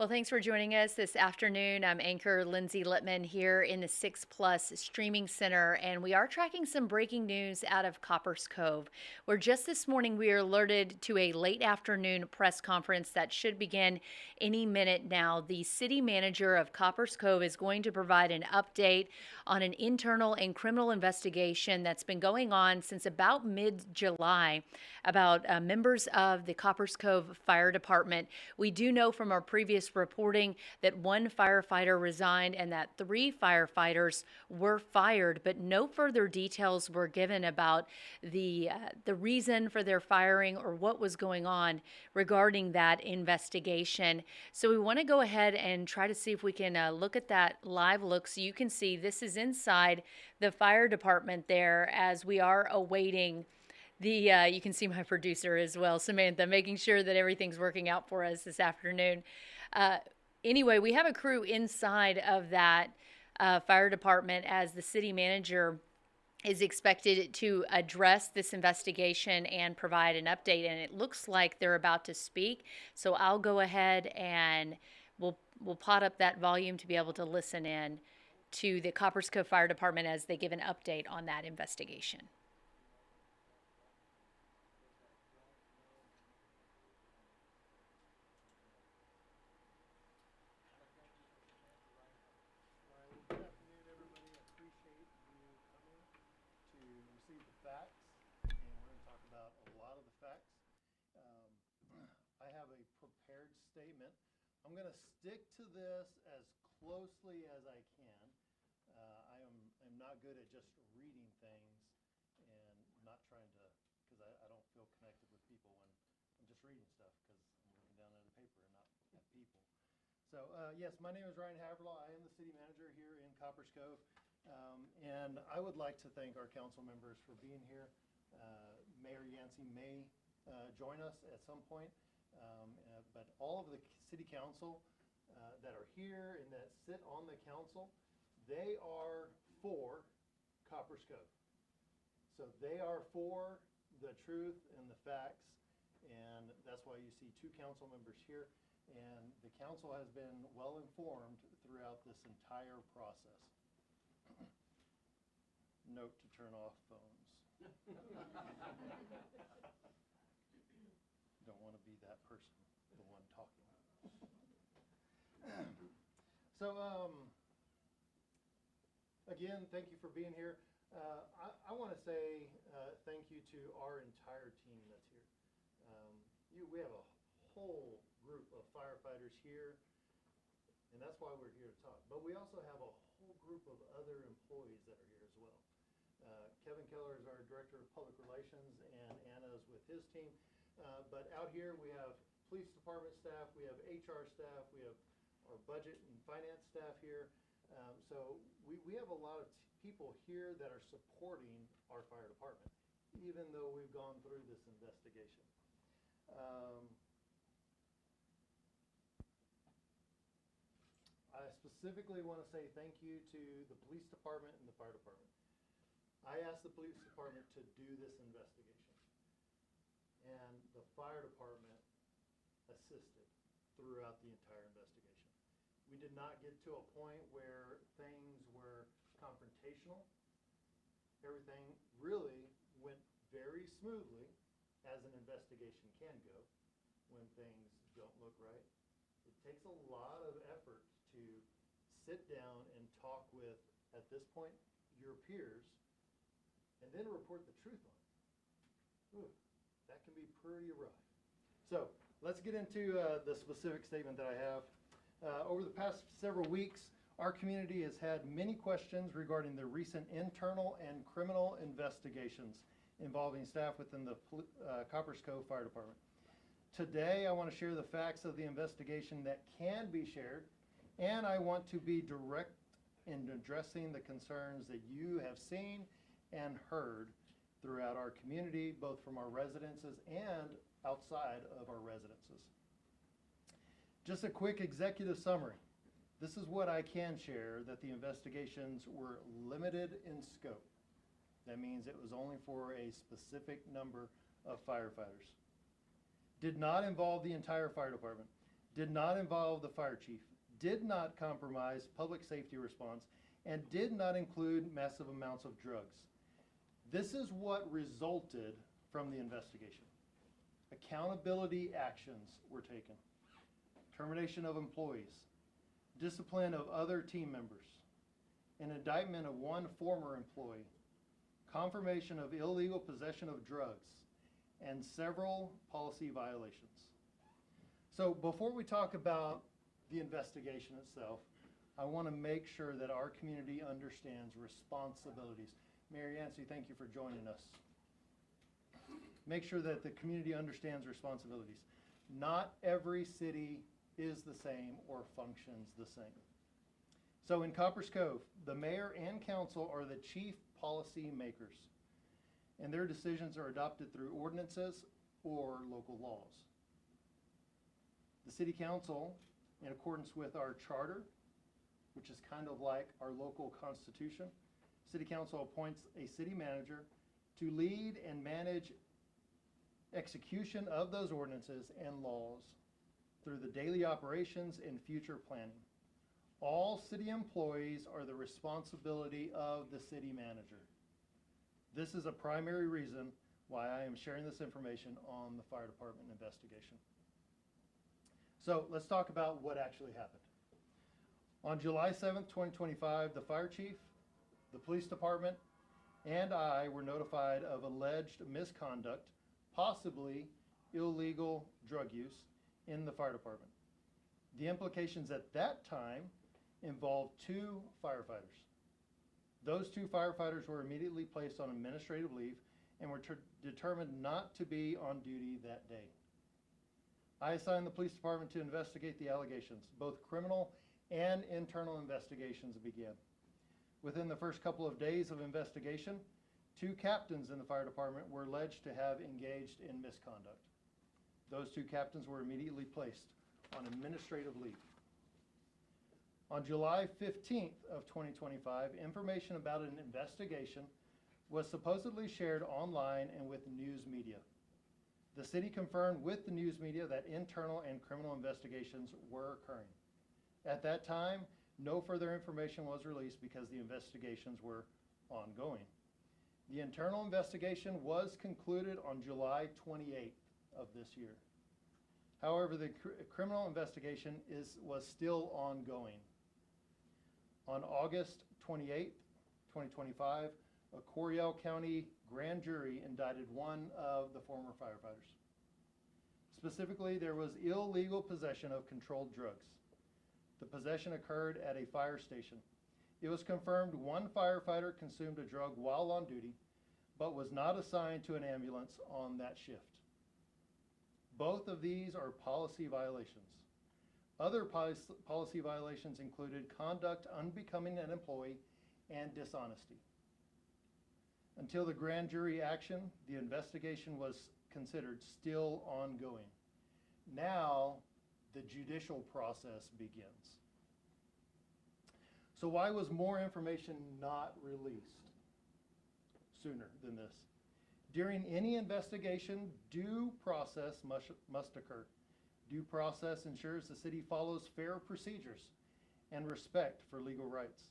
Well, thanks for joining us this afternoon. I'm anchor Lindsay Littman here in the 6 Plus Streaming Center, and we are tracking some breaking news out of Copperas Cove, where just this morning we are alerted to a late afternoon press conference that should begin any minute now. The city manager of Copperas Cove is going to provide an update on an internal and criminal investigation that's been going on since about mid-July about members of the Copperas Cove Fire Department. We do know from our previous reporting that one firefighter resigned and that 3 firefighters were fired, but no further details were given about the reason for their firing or what was going on regarding that investigation. So we want to go ahead and try to see if we can look at that live look. So you can see this is inside the fire department there as we are awaiting you can see my producer as well, Samantha, making sure that everything's working out for us this afternoon. Anyway, we have a crew inside of that fire department as the city manager is expected to address this investigation and provide an update. And it looks like they're about to speak. So I'll go ahead and we'll pot up that volume to be able to listen in to the Copperas Cove Fire Department as they give an update on that investigation. Facts, and we're going to talk about a lot of the facts. I have a prepared statement. I'm going to stick to this as closely as I can. I'm not good at just reading things and not trying to, because I don't feel connected with people when I'm just reading stuff because I'm looking down at a paper and not at people. So yes, my name is Ryan Haverlaw. I am the city manager here in Copperas Cove. And I would like to thank our council members for being here. Mayor Yancey may join us at some point, but all of the city council that are here and that sit on the council, they are for Copperas Cove. So they are for the truth and the facts, and that's why you see 2 council members here. And the council has been well informed throughout this entire process. Note to turn off phones. Don't want to be that person, the one talking. So, again, thank you for being here. I want to say thank you to our entire team that's here. We have a whole group of firefighters here, and that's why we're here to talk. But we also have a whole group of other employees that are here as well. Kevin Keller is our Director of Public Relations, and Anna is with his team. But out here we have police department staff, we have HR staff, we have our budget and finance staff here. So we have a lot of people here that are supporting our fire department, even though we've gone through this investigation. I specifically want to say thank you to the police department and the fire department. I asked the police department to do this investigation, and the fire department assisted throughout the entire investigation. We did not get to a point where things were confrontational. Everything really went very smoothly, as an investigation can go when things don't look right. It takes a lot of effort to sit down and talk with, at this point, your peers, and then report the truth on it. Ooh, that can be pretty rough. So let's get into the specific statement that I have. Over the past several weeks, our community has had many questions regarding the recent internal and criminal investigations involving staff within the Copperas Cove Fire Department. Today, I want to share the facts of the investigation that can be shared, and I want to be direct in addressing the concerns that you have seen and heard throughout our community, both from our residences and outside of our residences. Just a quick executive summary. This is what I can share, that the investigations were limited in scope. That means it was only for a specific number of firefighters. Did not involve the entire fire department. did not involve the fire chief, did not compromise public safety response, and did not include massive amounts of drugs. This is what resulted from the investigation. Accountability actions were taken. Termination of employees, discipline of other team members, an indictment of one former employee, confirmation of illegal possession of drugs, and several policy violations. So before we talk about the investigation itself, I want to make sure that our community understands responsibilities. Mary Yancey, thank you for joining us. Make sure that the community understands responsibilities. Not every city is the same or functions the same. So in Copperas Cove, the mayor and council are the chief policy makers, and their decisions are adopted through ordinances or local laws. The city council, in accordance with our charter, which is kind of like our local constitution, city council appoints a city manager to lead and manage execution of those ordinances and laws through the daily operations and future planning. All city employees are the responsibility of the city manager. This is a primary reason why I am sharing this information on the fire department investigation. So let's talk about what actually happened. On July 7th, 2025, the fire chief, the police department, and I were notified of alleged misconduct, possibly illegal drug use, in the fire department. The implications at that time involved 2 firefighters. Those 2 firefighters were immediately placed on administrative leave and were determined not to be on duty that day. I assigned the police department to investigate the allegations. Both criminal and internal investigations began. Within the first couple of days of investigation, 2 captains in the fire department were alleged to have engaged in misconduct. Those 2 captains were immediately placed on administrative leave. On July 15th of 2025, information about an investigation was supposedly shared online and with news media. The city confirmed with the news media that internal and criminal investigations were occurring. At that time, no further information was released because the investigations were ongoing. The internal investigation was concluded on July 28th of this year. However, the criminal investigation was still ongoing. On August 28th, 2025, a Coryell County grand jury indicted one of the former firefighters. Specifically, there was illegal possession of controlled drugs. The possession occurred at a fire station. It was confirmed one firefighter consumed a drug while on duty, but was not assigned to an ambulance on that shift. Both of these are policy violations. Other policy violations included conduct unbecoming an employee and dishonesty. Until the grand jury action, the investigation was considered still ongoing. Now, the judicial process begins. So why was more information not released sooner than this? During any investigation, due process must occur. Due process ensures the city follows fair procedures and respect for legal rights.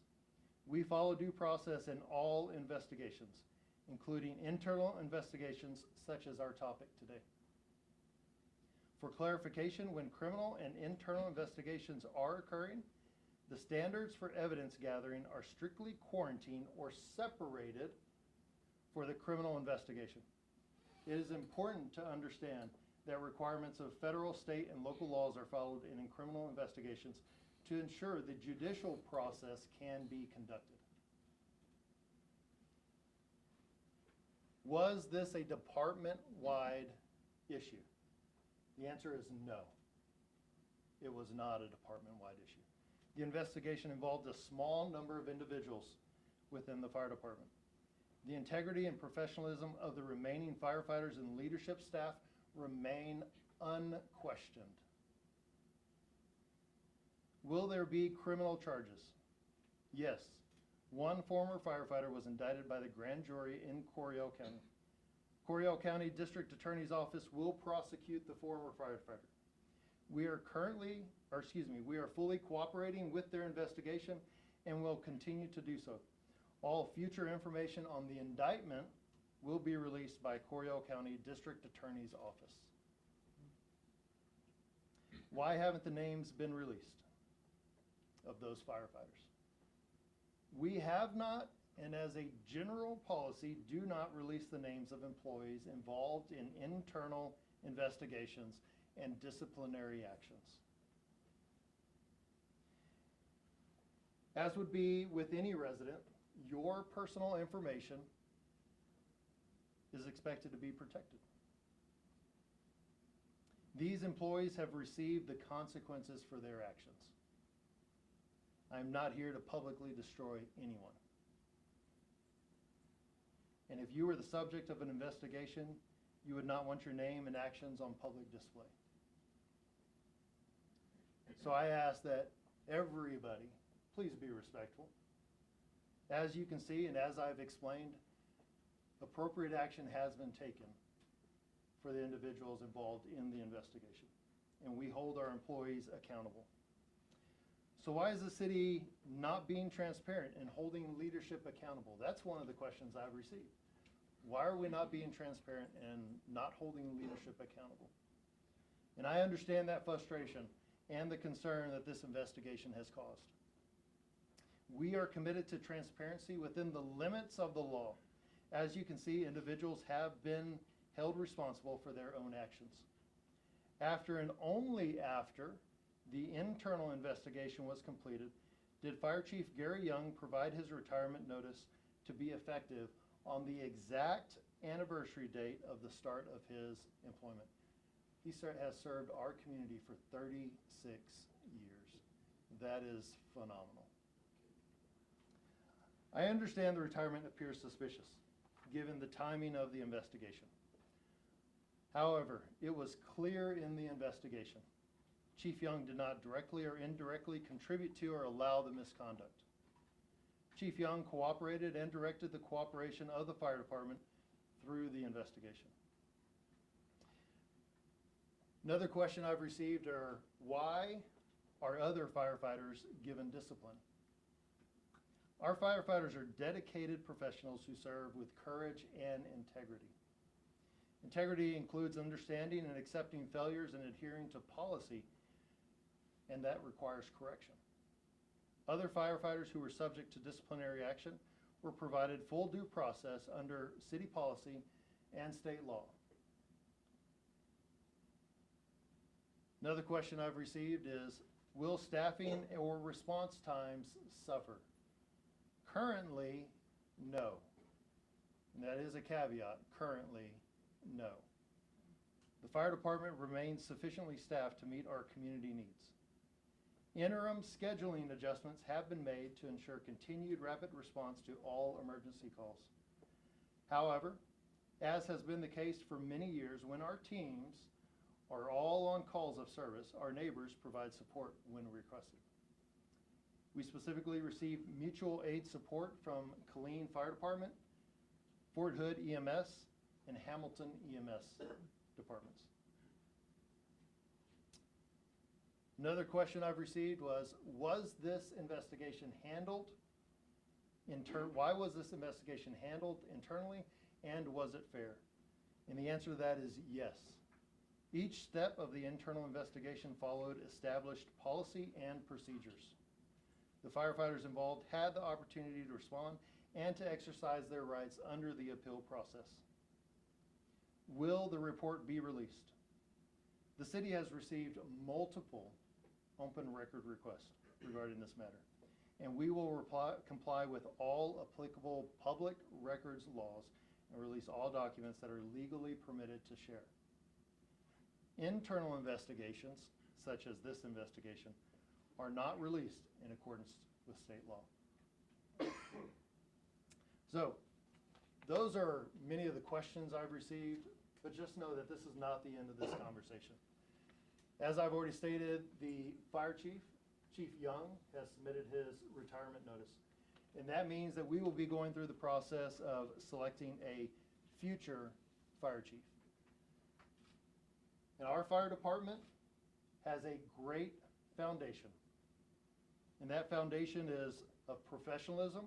We follow due process in all investigations, including internal investigations such as our topic today. For clarification, when criminal and internal investigations are occurring, the standards for evidence gathering are strictly quarantined or separated for the criminal investigation. It is important to understand that requirements of federal, state, and local laws are followed in criminal investigations to ensure the judicial process can be conducted. Was this a department-wide issue? The answer is no. It was not a department-wide issue. The investigation involved a small number of individuals within the fire department. The integrity and professionalism of the remaining firefighters and leadership staff remain unquestioned. Will there be criminal charges? Yes. One former firefighter was indicted by the grand jury in Coryell County. Coryell County District Attorney's Office will prosecute the former firefighter. We are fully cooperating with their investigation and will continue to do so. All future information on the indictment will be released by Coryell County District Attorney's Office. Why haven't the names been released of those firefighters? We have not, and as a general policy, do not release the names of employees involved in internal investigations and disciplinary actions. As would be with any resident, your personal information is expected to be protected. These employees have received the consequences for their actions. I'm not here to publicly destroy anyone. And if you were the subject of an investigation, you would not want your name and actions on public display. So I ask that everybody, please be respectful. As you can see, and as I've explained, appropriate action has been taken for the individuals involved in the investigation, and we hold our employees accountable. So why is the city not being transparent and holding leadership accountable? That's one of the questions I've received. Why are we not being transparent and not holding leadership accountable? And I understand that frustration and the concern that this investigation has caused. We are committed to transparency within the limits of the law. As you can see, individuals have been held responsible for their own actions. After and only after the internal investigation was completed, did Fire Chief Gary Young provide his retirement notice to be effective on the exact anniversary date of the start of his employment. He has served our community for 36 years. That is phenomenal. I understand the retirement appears suspicious, given the timing of the investigation. However, it was clear in the investigation, Chief Young did not directly or indirectly contribute to or allow the misconduct. Chief Young cooperated and directed the cooperation of the fire department through the investigation. Another question I've received are, why are other firefighters given discipline? Our firefighters are dedicated professionals who serve with courage and integrity. Integrity includes understanding and accepting failures and adhering to policy, and that requires correction. Other firefighters who were subject to disciplinary action were provided full due process under city policy and state law. Another question I've received is, will staffing or response times suffer? Currently, no. And that is a caveat. Currently, no. The fire department remains sufficiently staffed to meet our community needs. Interim scheduling adjustments have been made to ensure continued rapid response to all emergency calls. However, as has been the case for many years, when our teams are all on calls of service, our neighbors provide support when requested. We specifically received mutual aid support from Killeen Fire Department, Fort Hood EMS, and Hamilton EMS departments. Another question I've received was this investigation handled why was this investigation handled internally, and was it fair? And the answer to that is yes. Each step of the internal investigation followed established policy and procedures. The firefighters involved had the opportunity to respond and to exercise their rights under the appeal process. Will the report be released? The city has received multiple open record requests regarding this matter, and we will comply with all applicable public records laws and release all documents that are legally permitted to share. Internal investigations, such as this investigation, are not released in accordance with state law. So, those are many of the questions I've received, but just know that this is not the end of this conversation. As I've already stated, the fire chief, Chief Young, has submitted his retirement notice. And that means that we will be going through the process of selecting a future fire chief. And our fire department has a great foundation. And that foundation is of professionalism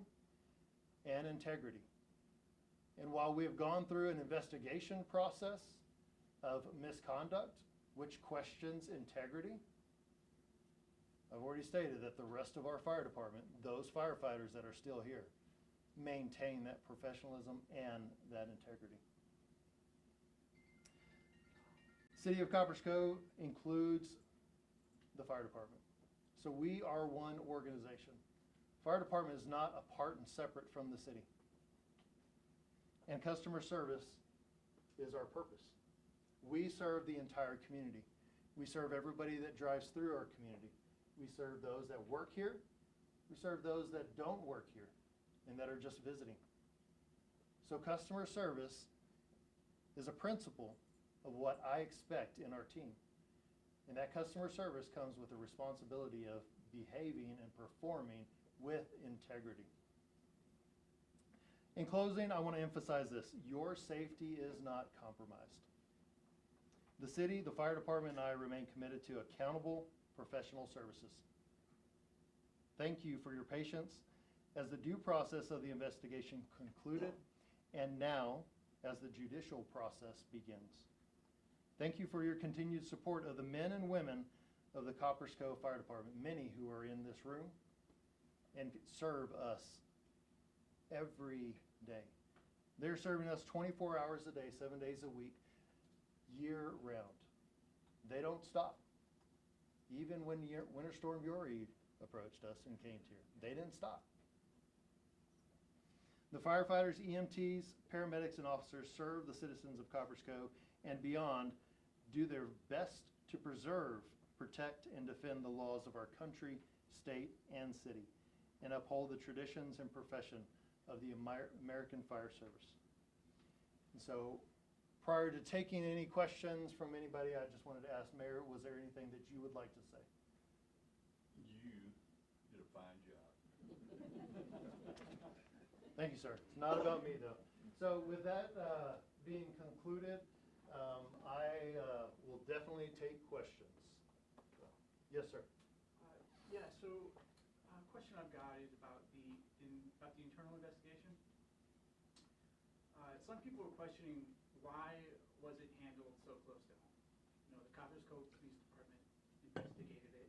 and integrity. And while we have gone through an investigation process of misconduct, which questions integrity, I've already stated that the rest of our fire department, those firefighters that are still here, maintain that professionalism and that integrity. City of Copperas Cove includes the fire department. So we are one organization. Fire department is not apart and separate from the city. And customer service is our purpose. We serve the entire community. We serve everybody that drives through our community. We serve those that work here. We serve those that don't work here and that are just visiting. So customer service is a principle of what I expect in our team. And that customer service comes with the responsibility of behaving and performing with integrity. In closing, I want to emphasize this. Your safety is not compromised. The city, the fire department, and I remain committed to accountable professional services. Thank you for your patience as the due process of the investigation concluded and now as the judicial process begins. Thank you for your continued support of the men and women of the Copperas Cove Fire Department, many who are in this room and serve us every day. They're serving us 24 hours a day, 7 days a week, year round. They don't stop. Even when Winter Storm Uri approached us and came here, they didn't stop. The firefighters, EMTs, paramedics, and officers serve the citizens of Copperas Cove and beyond, do their best to preserve, protect, and defend the laws of our country, state, and city, and uphold the traditions and profession of the American Fire Service. And so, prior to taking any questions from anybody, I just wanted to ask, Mayor, was there anything that you would like to say? You did a fine job. Thank you, sir. It's not about me, though. So with that being concluded, I will definitely take questions. So, yes, sir. Yeah, so question I've got is about the internal investigation. Some people are questioning why was it handled so close to home? You know, the Copperas Cove Police Department investigated it.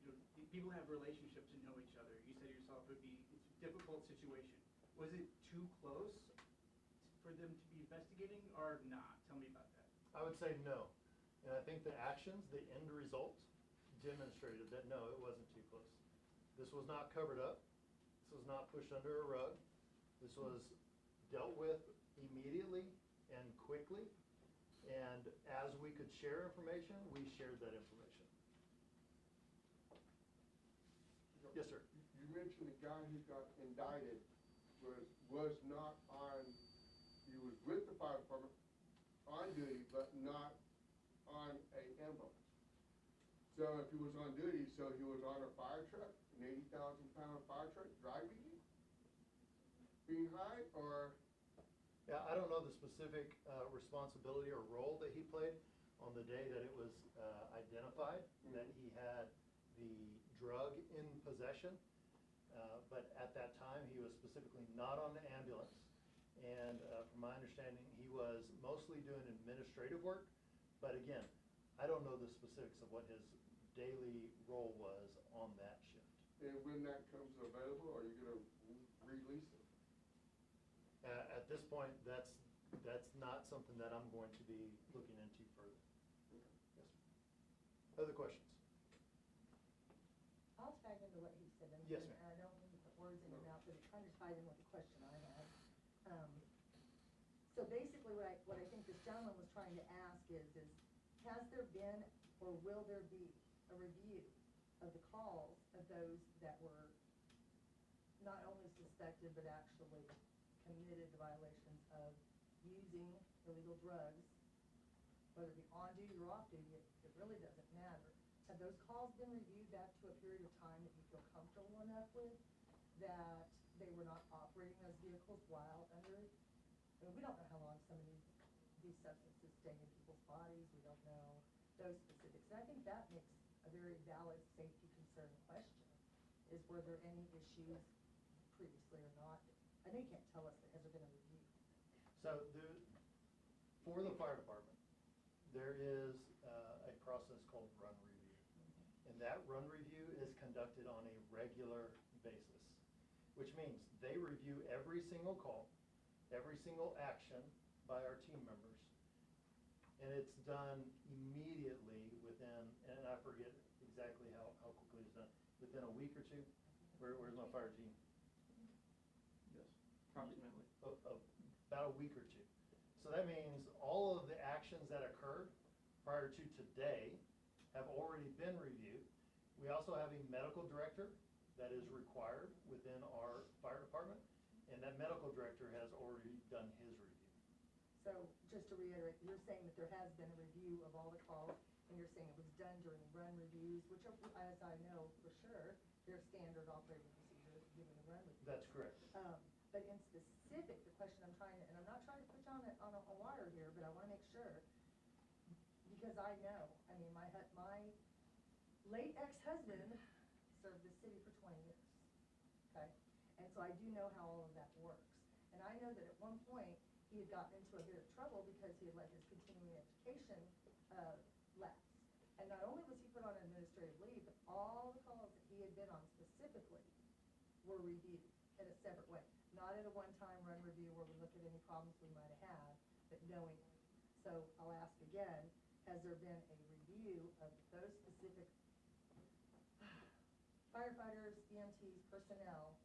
You know, people have relationships and know each other. You said yourself it's a difficult situation. Was it too close for them to be investigating or not? Tell me about that. I would say no. And I think the actions, the end result, demonstrated that no, it wasn't too close. This was not covered up. This was not pushed under a rug. This was dealt with immediately and quickly. And as we could share information, we shared that information. Yes, sir. You mentioned the guy who got indicted was not on, he was with the fire department on duty, but not on a ambulance. So if he was on duty, so he was on a fire truck, an 80,000-pound fire truck, driving it, being high, or? Yeah, I don't know the specific responsibility or role that he played on the day that it was identified that he had the drug in possession. But at that time, he was specifically not on the ambulance. And from my understanding, he was mostly doing administrative work. But again, I don't know the specifics of what his daily role was on that shift. And when that comes available, are you going to release it? At this point, that's not something that I'm going to be looking into further. Okay. Yes, sir. Other questions? I'll tag into what he said, and Yes, and I don't mean to put words in your mouth, but it kind of ties in with the question I had. So basically, what I think this gentleman was trying to ask is has there been or will there be a review of the calls of those that were not only suspected but actually committed the violations of using illegal drugs, whether it be on duty or off duty, it really doesn't matter. Have those calls been reviewed back to a period of time that you feel comfortable enough with, that they were not operating as vehicles while under? I mean, we don't know how long some of these substances stay in people's bodies. We don't know those specifics. And I think that makes a very valid safety concern question, is were there any issues previously or not? I know you can't tell us, but has there been a review? So for the fire department, there is a process called run review. And that run review is conducted on a regular basis, which means they review every single call, every single action by our team members. And it's done immediately within, and I forget exactly how quickly it's done, within a week or two. Where's my fire team? Yes, approximately. About a week or two. So that means all of the actions that occurred prior to today have already been reviewed. We also have a medical director that is required within our fire department, and that medical director has already done his review. So just to reiterate, you're saying that there has been a review of all the calls, and you're saying it was done during run reviews, which are, as I know for sure, they're standard operating procedures given the run review. That's correct. But in specific, the question I'm trying to, and I'm not trying to put you on a wire here, but I want to make sure, because I know, I mean, my late ex-husband served the city for 20 years, okay? And so I do know how all of that works. And I know that at one point, he had gotten into a bit of trouble because he had let his continuing education lapse. And not only was he put on administrative leave, but all the calls that he had been on specifically were reviewed in a separate way. Not at a one-time run review where we look at any problems we might have had, but knowingly. So I'll ask again, has there been a review of those specific firefighters, EMTs, personnel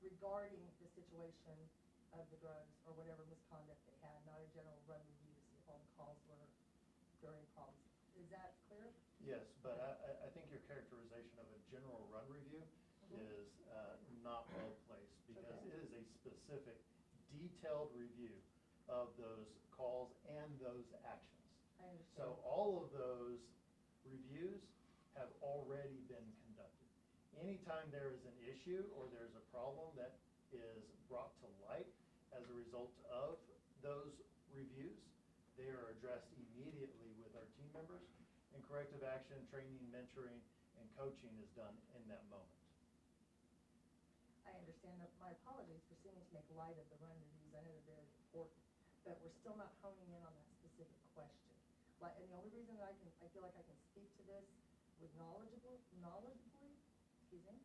regarding the situation of the drugs or whatever misconduct they had, not a general run review to see if all the calls were during problems? Is that clear? Yes, but I think your characterization of a general run review is not well placed, because Okay. it is a specific, detailed review of those calls and those actions. I understand. So all of those reviews have already been conducted. Anytime there is an issue or there's a problem that is brought to light as a result of those reviews, they are addressed immediately with our team members, and corrective action, training, mentoring, and coaching is done in that moment. I understand. My apologies for seeming to make light of the run reviews. I know they're very important, but we're still not honing in on that specific question. And the only reason that I feel like I can speak to this with knowledgeably, excuse me,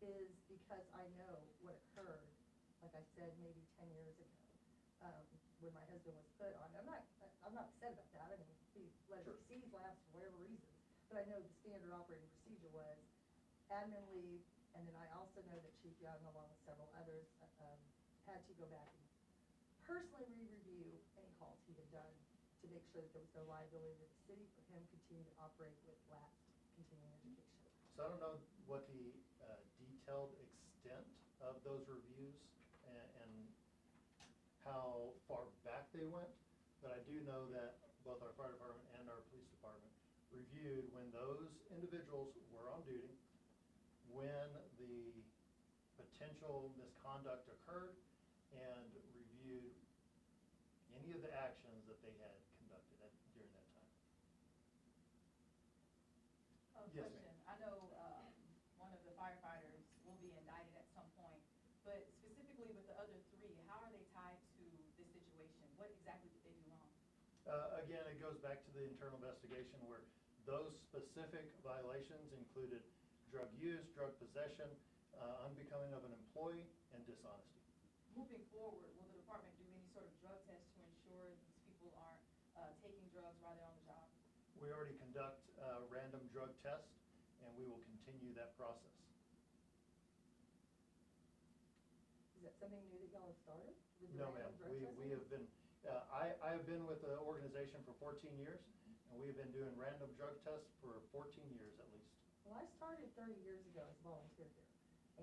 is because I know what occurred, like I said, maybe 10 years ago, when my husband was put on. I'm not upset about that. I mean, he let his disease lapse for whatever reasons, but I know the standard operating procedure was admin leave. And then I also know that Chief Young, along with several others, had to go back and personally re-review any calls he had done to make sure that there was no liability to the city for him continuing to operate with lapsed continuing education. So I don't know what the detailed extent of those reviews and how far back they went, but I do know that both our fire department and our police department reviewed when those individuals were on duty, when the potential misconduct occurred, and reviewed any of the actions that they had conducted during that time. Yes, Question. ma'am. I know one of the firefighters will be indicted at some point, but specifically with the other three, how are they tied to this situation? What exactly did they do wrong? Again, it goes back to the internal investigation where those specific violations included drug use, drug possession, unbecoming of an employee, and dishonesty. Moving forward, will the department do any sort of drug test to ensure these people aren't taking drugs while they're on the job? We already conduct random drug tests, and we will continue that process. Is that something new that y'all have started? With the No, random ma'am. drug We testing? have been, I have been with the organization for 14 years, and we have been doing random drug tests for 14 years at least. Well, I started 30 years ago as a volunteer here,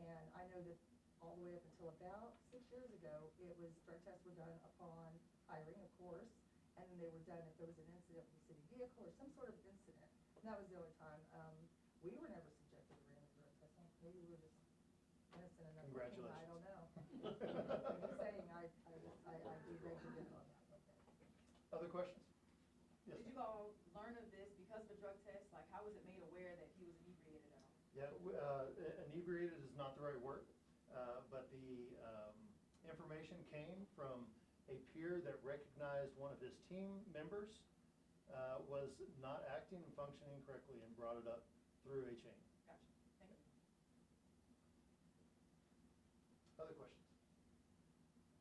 and I know that all the way up until about 6 years ago, drug tests were done upon hiring, of course, and then they were done if there was an incident with a city vehicle or some sort of incident. And that was the only time. We were never subjected to random drug testing. Maybe we were just innocent enough. Congratulations. I don't know. I'm just saying, I do regularly on that. Other questions? Yes, Did ma'am. you all learn of this because of a drug test? Like, how was it made aware that he was inebriated at all? Yeah, inebriated is not the right word, but the information came from a peer that recognized one of his team members was not acting and functioning correctly and brought it up through a chain. Gotcha, thank you. Other questions?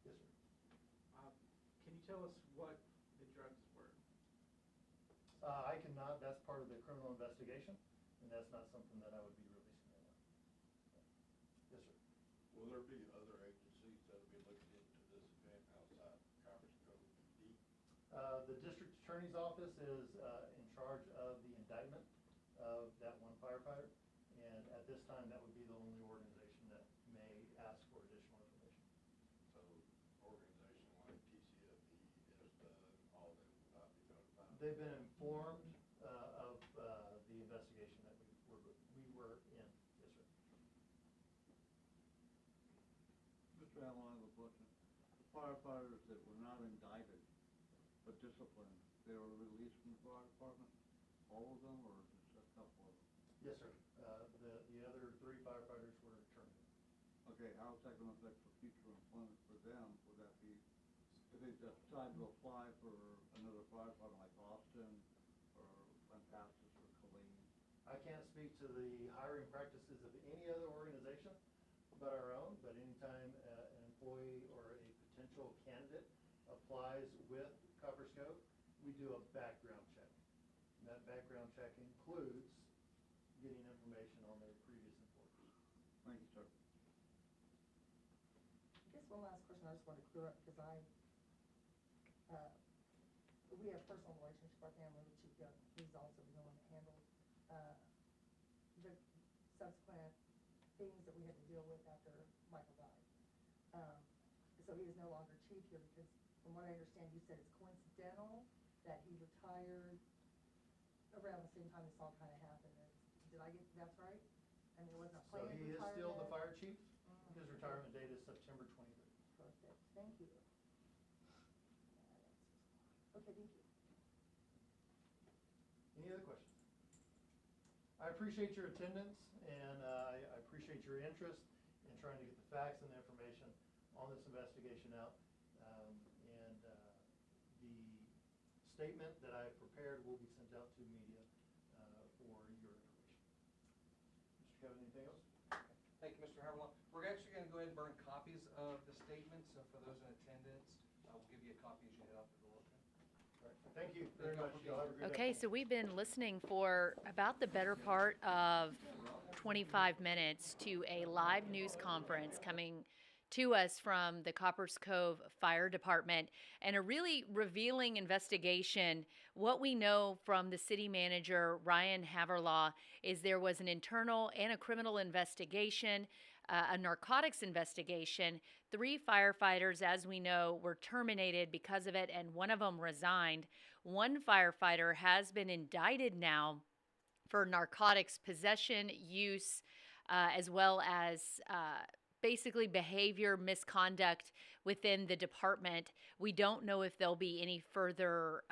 Yes, sir. Can you tell us what the drugs were? I cannot, that's part of the criminal investigation, and that's not something that I would be releasing right now. Yes, sir. Will there be other agencies that'll be looking into this event outside Copperas Cove PD? The district attorney's office is in charge of the indictment of that one firefighter, and at this time, that would be the only organization that may ask for additional information. So organization like TCFD, ISTA, all that will not be notified? They've been informed of the investigation that we were in. Yes, sir. Mr. Allen, I have a question. The firefighters that were not indicted but disciplined, they were released from the fire department? All of them, or just a couple of them? Yes, sir. The other 3 firefighters were terminated. Okay, how's that gonna affect for future employment for them? Would that be, if they decide to apply for another fire department like Austin or Lampasas or Killeen? I can't speak to the hiring practices of any other organization but our own, but anytime an employee or a potential candidate applies with Copperas Cove, we do a background check. And that background check includes getting information on their previous employers. Thank you, sir. I guess one last question I just want to clear up, because we have personal relationship, our family with Chief Young. He's also the one that handled the subsequent things that we had to deal with after Michael died. So he is no longer chief here, because from what I understand, you said it's coincidental that he retired around the same time this all kind of happened. Did I get, that's right? I mean, it wasn't a So planned he is retirement? still the fire chief. Mm. His retirement date is September 23rd. Perfect, thank you. Okay, thank you. Any other questions? I appreciate your attendance, and I appreciate your interest in trying to get the facts and the information on this investigation out. And the statement that I prepared will be sent out to media for your information. Mr. Kevin, anything else? Thank you, Mr. Haverlaw. We're actually going to go ahead and burn copies of the statement, so for those in attendance, we'll give you a copy as you head out the door. All right. Thank you very much. Y'all have a great Okay, afternoon. so we've been listening for about the better part of 25 minutes to a live news conference coming to us from the Copperas Cove Fire Department, and a really revealing investigation. What we know from the city manager, Ryan Haverlaw, is there was an internal and a criminal investigation, a narcotics investigation. 3 firefighters, as we know, were terminated because of it, and one of them resigned. One firefighter has been indicted now for narcotics possession, use, as well as basically behavior misconduct within the department. We don't know if there'll be any further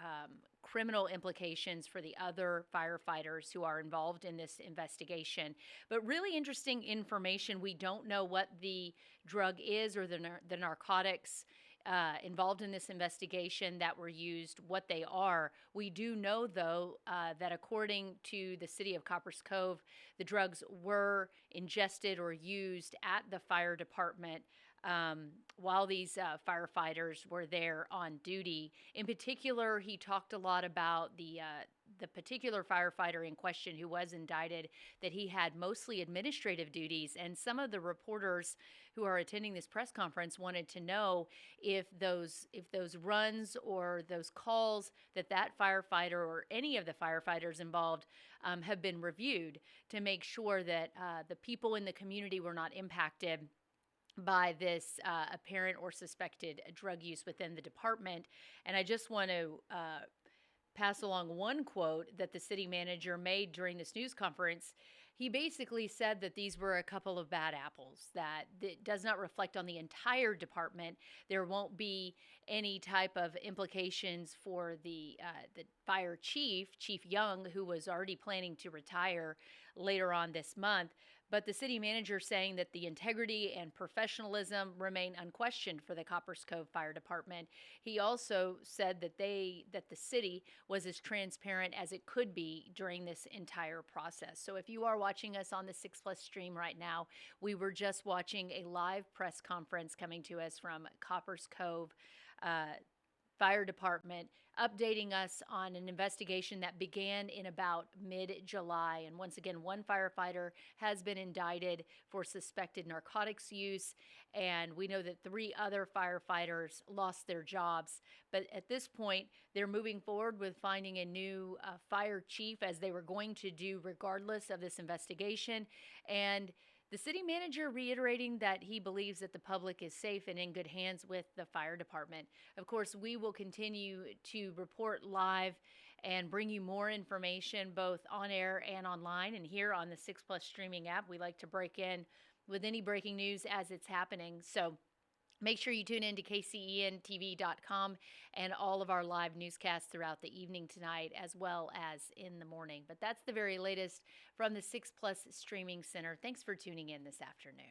criminal implications for the other firefighters who are involved in this investigation. But really interesting information. We don't know what the drug is or the narcotics involved in this investigation that were used, what they are. We do know, though, that according to the city of Copperas Cove, the drugs were ingested or used at the fire department while these firefighters were there on duty. In particular, he talked a lot about the particular firefighter in question who was indicted, that he had mostly administrative duties. And some of the reporters who are attending this press conference wanted to know if those runs or those calls that firefighter or any of the firefighters involved have been reviewed to make sure that the people in the community were not impacted by this apparent or suspected drug use within the department. And I just want to pass along one quote that the city manager made during this news conference. He basically said that these were a couple of bad apples, that it does not reflect on the entire department. There won't be any type of implications for the fire chief, Chief Young, who was already planning to retire later on this month. But the city manager saying that the integrity and professionalism remain unquestioned for the Copperas Cove Fire Department. He also said that the city was as transparent as it could be during this entire process. So if you are watching us on the 6 Plus stream right now, we were just watching a live press conference coming to us from Copperas Cove Fire Department, updating us on an investigation that began in about mid-July. And once again, one firefighter has been indicted for suspected narcotics use, and we know that 3 other firefighters lost their jobs. But at this point, they're moving forward with finding a new fire chief, as they were going to do regardless of this investigation. And the city manager reiterating that he believes that the public is safe and in good hands with the fire department. Of course, we will continue to report live and bring you more information both on air and online. And here on the 6 Plus streaming app, we like to break in with any breaking news as it's happening. So make sure you tune in to kcentv.com and all of our live newscasts throughout the evening tonight, as well as in the morning. But that's the very latest from the 6 Plus Streaming Center. Thanks for tuning in this afternoon.